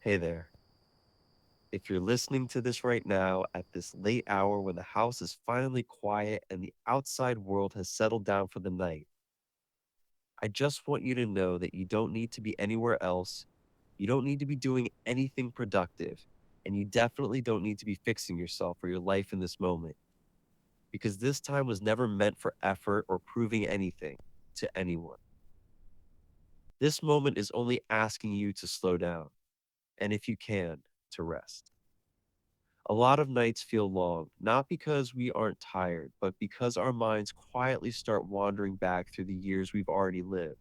Hey there. If you're listening to this right now at this late hour when the house is finally quiet and the outside world has settled down for the night, I just want you to know that you don't need to be anywhere else. You don't need to be doing anything productive. And you definitely don't need to be fixing yourself or your life in this moment because this time was never meant for effort or proving anything to anyone. This moment is only asking you to slow down and, if you can, to rest. A lot of nights feel long, not because we aren't tired, but because our minds quietly start wandering back through the years we've already lived,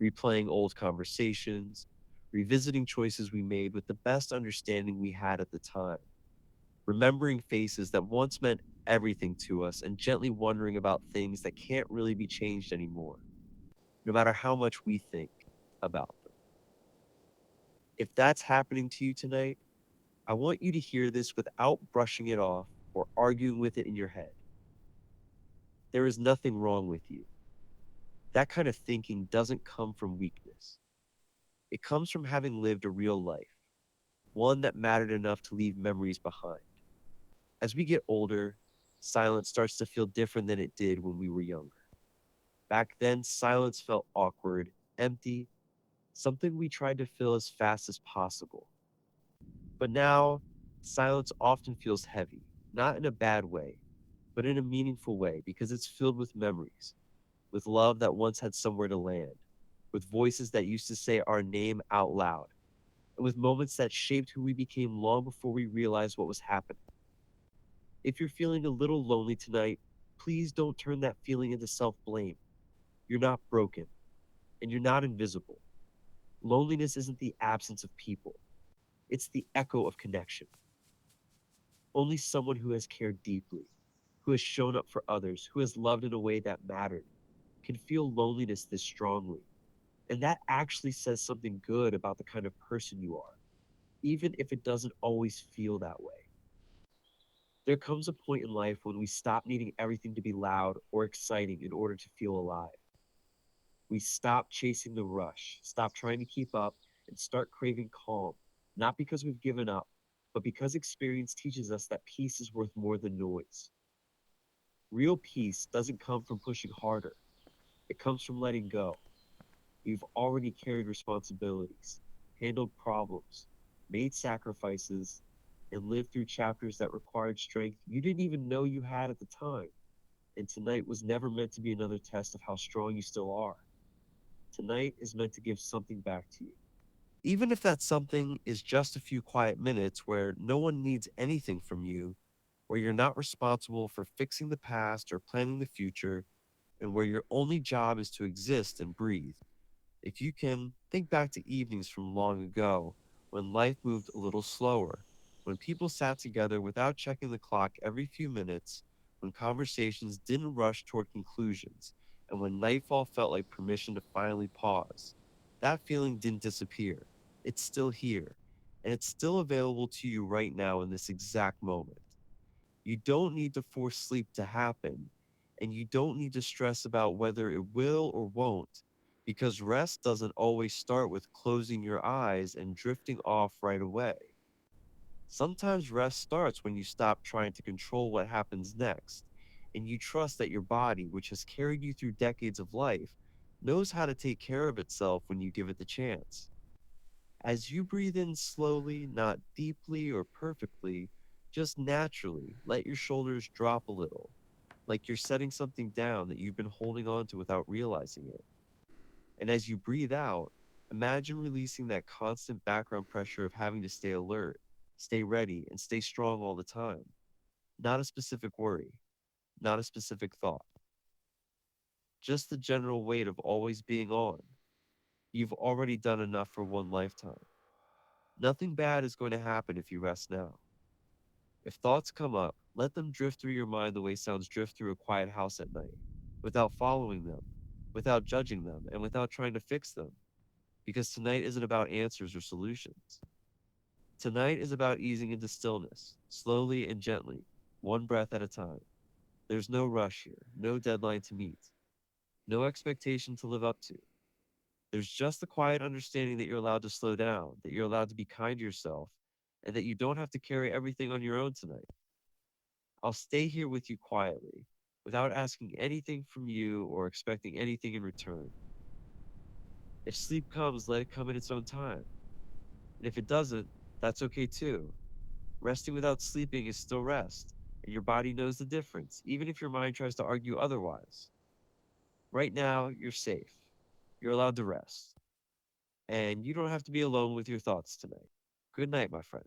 replaying old conversations, revisiting choices we made with the best understanding we had at the time, remembering faces that once meant everything to us, and gently wondering about things that can't really be changed anymore, no matter how much we think about them. If that's happening to you tonight, I want you to hear this without brushing it off or arguing with it in your head. There is nothing wrong with you. That kind of thinking doesn't come from weakness. It comes from having lived a real life, one that mattered enough to leave memories behind. As we get older, silence starts to feel different than it did when we were younger. Back then, silence felt awkward, empty, something we tried to fill as fast as possible. But now, silence often feels heavy, not in a bad way, but in a meaningful way because it's filled with memories, with love that once had somewhere to land, with voices that used to say our name out loud, and with moments that shaped who we became long before we realized what was happening. If you're feeling a little lonely tonight, please don't turn that feeling into self blame. You're not broken, and you're not invisible. Loneliness isn't the absence of people, it's the echo of connection. Only someone who has cared deeply, who has shown up for others, who has loved in a way that mattered, can feel loneliness this strongly. And that actually says something good about the kind of person you are, even if it doesn't always feel that way. There comes a point in life when we stop needing everything to be loud or exciting in order to feel alive. We stop chasing the rush, stop trying to keep up, and start craving calm, not because we've given up, but because experience teaches us that peace is worth more than noise. Real peace doesn't come from pushing harder, it comes from letting go. You've already carried responsibilities, handled problems, made sacrifices, and lived through chapters that required strength you didn't even know you had at the time. And tonight was never meant to be another test of how strong you still are. Tonight is meant to give something back to you. Even if that something is just a few quiet minutes where no one needs anything from you, where you're not responsible for fixing the past or planning the future, and where your only job is to exist and breathe. If you can, think back to evenings from long ago when life moved a little slower, when people sat together without checking the clock every few minutes, when conversations didn't rush toward conclusions, and when nightfall felt like permission to finally pause. That feeling didn't disappear. It's still here, and it's still available to you right now in this exact moment. You don't need to force sleep to happen, and you don't need to stress about whether it will or won't, because rest doesn't always start with closing your eyes and drifting off right away. Sometimes rest starts when you stop trying to control what happens next, and you trust that your body, which has carried you through decades of life, knows how to take care of itself when you give it the chance. As you breathe in slowly, not deeply or perfectly, just naturally, let your shoulders drop a little, like you're setting something down that you've been holding on to without realizing it. And as you breathe out, imagine releasing that constant background pressure of having to stay alert, stay ready, and stay strong all the time. Not a specific worry, not a specific thought, just the general weight of always being on. You've already done enough for one lifetime. Nothing bad is going to happen if you rest now. If thoughts come up, let them drift through your mind the way sounds drift through a quiet house at night, without following them, without judging them, and without trying to fix them. Because tonight isn't about answers or solutions. Tonight is about easing into stillness, slowly and gently, one breath at a time. There's no rush here, no deadline to meet, no expectation to live up to. There's just the quiet understanding that you're allowed to slow down, that you're allowed to be kind to yourself, and that you don't have to carry everything on your own tonight. I'll stay here with you quietly, without asking anything from you or expecting anything in return. If sleep comes, let it come in its own time. And if it doesn't, that's okay too. Resting without sleeping is still rest, and your body knows the difference, even if your mind tries to argue otherwise. Right now, you're safe. You're allowed to rest, and you don't have to be alone with your thoughts tonight. Good night, my friend.